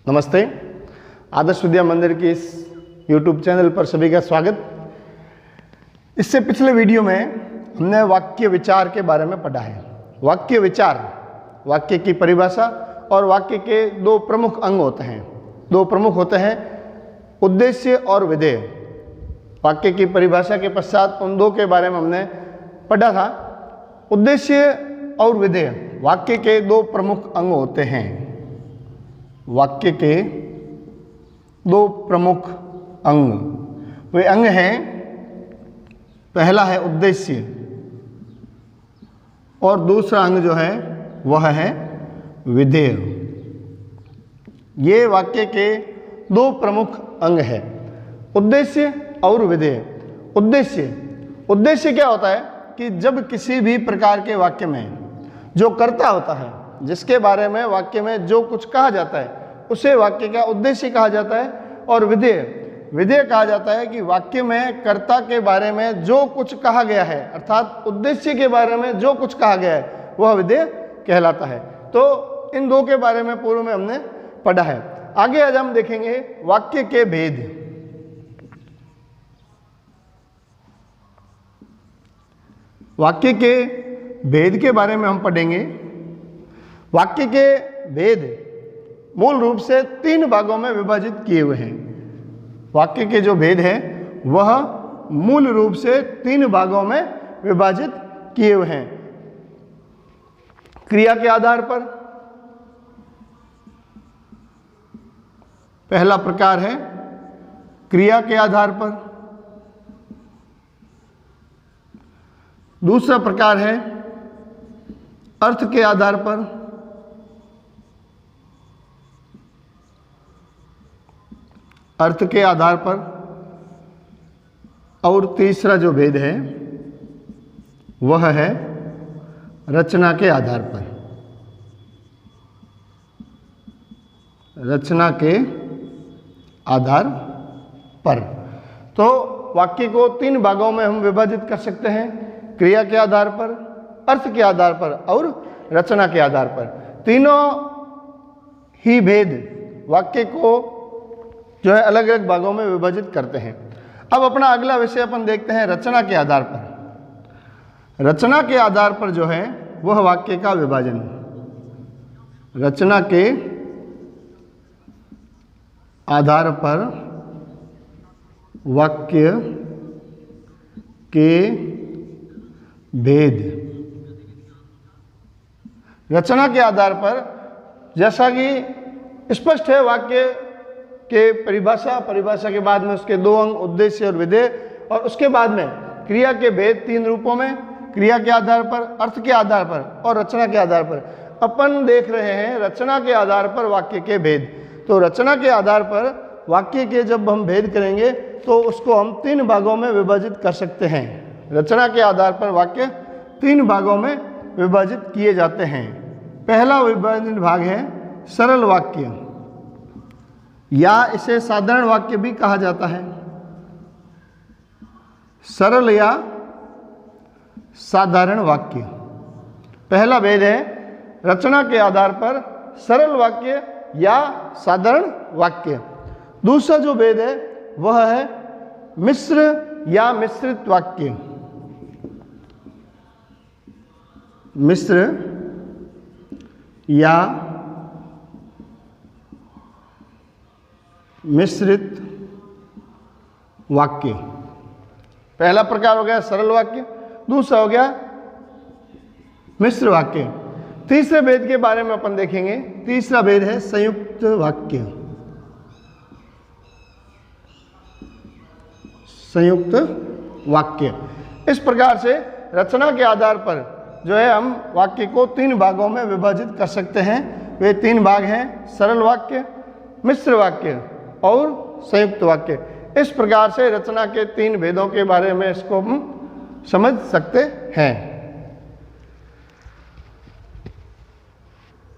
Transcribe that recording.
नमस्ते। आदर्श विद्या मंदिर के इस YouTube चैनल पर सभी का स्वागत। इससे पिछले वीडियो में हमने वाक्य विचार के बारे में पढ़ा है। वाक्य विचार, वाक्य की परिभाषा और वाक्य के दो प्रमुख अंग होते हैं। दो प्रमुख होते हैं, उद्देश्य और विधेय। वाक्य की परिभाषा के पश्चात उन दो के बारे में हमने पढ़ा था। उद्देश्य और विधेय वाक्य के दो प्रमुख अंग होते हैं। वाक्य के दो प्रमुख अंग, वे अंग हैं, पहला है उद्देश्य और दूसरा अंग जो है वह है विधेय। ये वाक्य के दो प्रमुख अंग हैं, उद्देश्य और विधेय। उद्देश्य क्या होता है कि जब किसी भी प्रकार के वाक्य में जो कर्ता होता है, जिसके बारे में वाक्य में जो कुछ कहा जाता है, उसे वाक्य का उद्देश्य कहा जाता है। और विधेय कहा जाता है कि वाक्य में कर्ता के बारे में जो कुछ कहा गया है, अर्थात उद्देश्य के बारे में जो कुछ कहा गया है वह विधेय कहलाता है। तो इन दो के बारे में पूर्व में हमने पढ़ा है। आगे आज हम देखेंगे वाक्य के भेद। वाक्य के भेद के बारे में हम पढ़ेंगे। वाक्य के भेद मूल रूप से तीन भागों में विभाजित किए हुए हैं। वाक्य के जो भेद हैं वह मूल रूप से तीन भागों में विभाजित किए हुए हैं। क्रिया के आधार पर पहला प्रकार है क्रिया के आधार पर, दूसरा प्रकार है अर्थ के आधार पर, अर्थ के आधार पर, और तीसरा जो भेद है वह है रचना के आधार पर। रचना के आधार पर। तो वाक्य को तीन भागों में हम विभाजित कर सकते हैं, क्रिया के आधार पर, अर्थ के आधार पर और रचना के आधार पर। तीनों ही भेद वाक्य को जो है अलग अलग भागों में विभाजित करते हैं। अब अपना अगला विषय अपन देखते हैं रचना के आधार पर। रचना के आधार पर जो है वह वाक्य का विभाजन। रचना के आधार पर वाक्य के भेद। रचना के आधार पर जैसा कि स्पष्ट है, वाक्य के परिभाषा के बाद में उसके दो अंग, उद्देश्य और विधेय, और उसके बाद में क्रिया के भेद तीन रूपों में, क्रिया के आधार पर, अर्थ के आधार पर और रचना के आधार पर। अपन देख रहे हैं रचना के आधार पर वाक्य के भेद। तो रचना के आधार पर वाक्य के जब हम भेद करेंगे तो उसको हम तीन भागों में विभाजित कर सकते हैं। रचना के आधार पर वाक्य तीन भागों में विभाजित किए जाते हैं। पहला विभाजन भाग है सरल वाक्य, या इसे साधारण वाक्य भी कहा जाता है। सरल या साधारण वाक्य। पहला भेद है रचना के आधार पर सरल वाक्य या साधारण वाक्य। दूसरा जो भेद है वह है मिश्र या मिश्रित वाक्य। मिश्र या मिश्रित वाक्य। पहला प्रकार हो गया सरल वाक्य, दूसरा हो गया मिश्र वाक्य। तीसरे भेद के बारे में अपन देखेंगे। तीसरा भेद है संयुक्त वाक्य। संयुक्त वाक्य। इस प्रकार से रचना के आधार पर जो है हम वाक्य को तीन भागों में विभाजित कर सकते हैं। वे तीन भाग हैं सरल वाक्य, मिश्र वाक्य और संयुक्त वाक्य। इस प्रकार से रचना के तीन भेदों के बारे में इसको हम समझ सकते हैं।